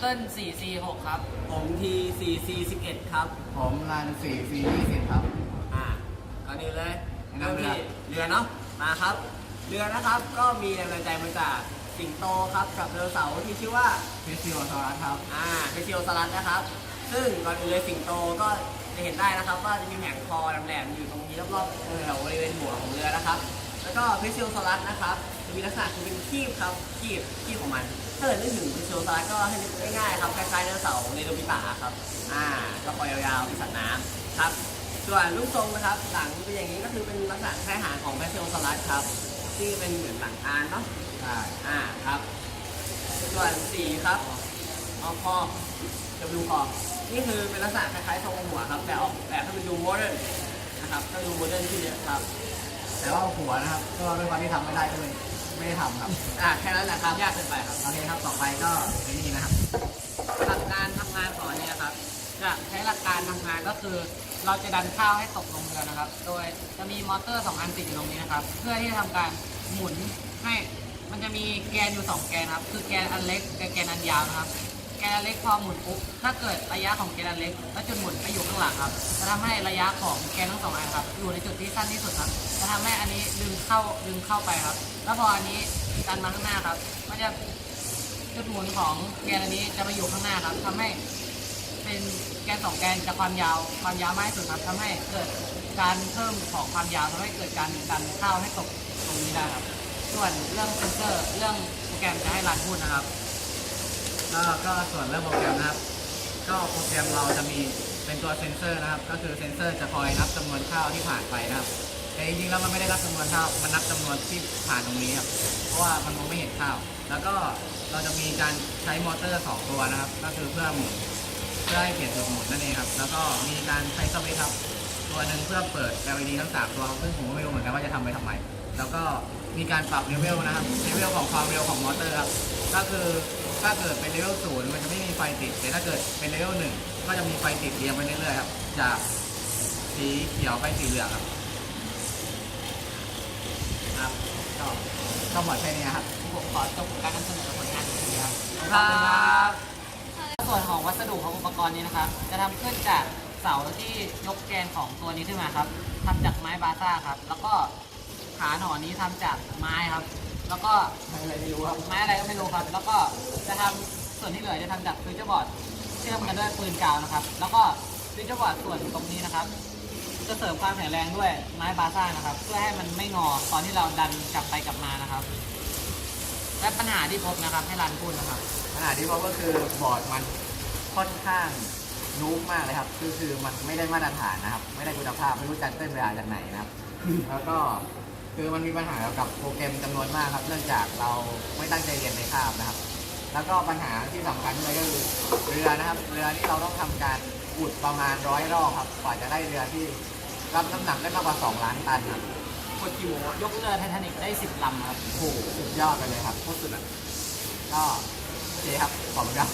เติ้ล 4C6 ครับผมที 4C11 ครับผมรัน 4C20 ครับก่อนอื่นเลย แนะนำเรือ เรือเนาะมาครับเรือนะครับก็มีแรงบันดาลใจมาจากสิงโตครับกับไดโนเสาร์ที่ชื่อว่าเพชรซิโอซอรัสครับเปเชียลสลัดนะครับซึ่งก่อนอื่นเลยสิงโตก็จะเห็นได้นะครับว่าจะมีแผงคอแหลมๆอยู่ตรงนี้รอบๆแถวบริเวณหัวของเรือนะครับแล้วก็เพเชียลสลัดนะครับจะมีลักษณะคือเป็นคีบครับคีบของมันถ้าเกิดนึกถึงเพเชียลสลัดก็ให้นึกง่ายๆครับคล้ายๆไดโนเสาร์ในโดบิตะครับก็คอยาวๆมีสัตว์น้ำครับส่วนรูปทรงนะครับหลังเป็นอย่างนี้ก็คือเป็นลักษณะคล้ายหางของเพเชียลสลัดครับที่เป็นเหมือนหลังอานเนาะครับส่วนสีครับคอจะดูคอนี่คือเป็นลักษณะคล้ายๆทรงหัวครับแต่ออกแบบให้มันดูโมเดิร์นนะครับก็ดูโมเดิร์นที่เยอะครับแต่ว่าหัวนะครับก็เป็นความที่ทำไม่ได้ก็เลยไม่ได้ทำครับแค่นั้นแหละครับยากเกินไปครับโอเคครับต่อไปก็นี่นะครับ หลักการทำงานของอันนี้นะครับจะใช้หลักการทำงานก็คือเราจะดันข้าวให้ตกลงเรือนะครับโดยจะมีมอเตอร์2 อันติดอยู่ตรงนี้นะครับเพื่อที่จะทำการหมุนให้มันจะมีแกนอยู่2 แกนครับคือแกนอันเล็กกับแกนอันยาวนะครับแกนอันเล็กพอหมุนปุ๊บถ้าเกิดระยะของแกนอันเล็กแล้วจุดหมุนไปอยู่ข้างหลังครับจะทำให้ระยะของแกนทั้ง2 อันครับอยู่ในจุดที่สั้นที่สุดครับจะทำให้อันนี้ดึงเข้าไปครับแล้วพออันนี้ดันมาข้างหน้าครับมันจะจุดหมุนของแกนอันนี้จะมาอยู่ข้างหน้าครับทำให้เป็นแกน2 แกนจะความยาวมากที่สุดครับทำให้เกิดการเพิ่มของความยาวทำให้เกิดการดันข้าวให้ตกตรงนี้ได้ครับส่วนเรื่องเซนเซอร์เรื่องโปรแกรมจะให้รันพูดนะครับก็ส่วนเรื่องโปรแกรมนะครับก็โปรแกรมเราจะมีเป็นตัวเซ็นเซอร์นะครับก็คือเซ็นเซอร์จะคอยนับจำนวนข้าวที่ผ่านไปนะครับแต่จริงๆแล้วมันไม่ได้นับจำนวนข้าวมันนับจำนวนที่ผ่านตรงนี้ครับเพราะว่ามันมองไม่เห็นข้าวแล้วก็เราจะมีการใช้มอเตอร์2 ตัวนะครับก็คือเพื่อหมุนเพื่อให้เปลี่ยนจุดหมุนนั่นเองครับแล้วก็มีการใช้สวิตช์ครับตัวหนึ่งเพื่อเปิด LED ทั้ง3 ตัวซึ่งผมก็ไม่รู้เหมือนกันว่าจะทำไปทำไมแล้วก็มีการปรับเลเวลนะครับเลเวลของความเร็วของมอเตอร์ครับก็คือถ้าเกิดเป็นเลเวล0มันจะไม่มีไฟติดแต่ถ้าเกิดเป็นเลเวล1ก็จะมีไฟติดเรียงไปเรื่อยๆครับจากสีเขียวไปสีเหลืองครับก็หมดแค่นี้ครับผมขอจบการนำเสนอผลงานของทีครับครับส่วนของวัสดุของอุปกรณ์นี้นะครับจะทำขึ้นจากเสาที่ยกแกนของตัวนี้ขึ้นมาครับทำจากไม้บาซ่าครับแล้วก็ขาหนอนนี้ทำจากไม้ครับแล้วก็อะไรไม่รู้ครับไม้อะไรก็ไม่รู้ครับแล้วก็จะทำส่วนที่เหลือจะทำจากฟิวเจอร์บอร์ดเชื่อมกันด้วยปืนกาวนะครับแล้วก็ฟิวเจอร์บอร์ดส่วนตรงนี้นะครับจะเสริมความแข็งแรงด้วยไม้บาซ่านะครับเพื่อให้มันไม่งอตอนที่เราดันกลับไปกลับมานะครับและปัญหาที่พบนะครับให้รันพูดนะครับปัญหาที่พบก็คือบอร์ดมันค่อนข้างนูบมากเลยครับคือมันไม่ได้มาตรฐานนะครับไม่ได้คุณภาพไม่รู้จันเต้นเวลาจากไหนนะครับแล้วก็คือมันมีปัญหาเกี่ยวกับโปรแกรมจำนวนมากครับเนื่องจากเราไม่ตั้งใจเรียนในคาบนะครับแล้วก็ปัญหาที่สำคัญเลยก็คือเรือนะครับเรือที่เราต้องทำการอุดประมาณ100 รอบครับกว่าจะได้เรือที่รับน้ำหนักได้มากกว่า2 ล้านตันครับกดกี่โมยกเรือไททานิกได้10 ลำครับโอ้โหสุดยอดไปเลยครับโคตรสุดอ่ะก็โอเคครับขอบคุณครับ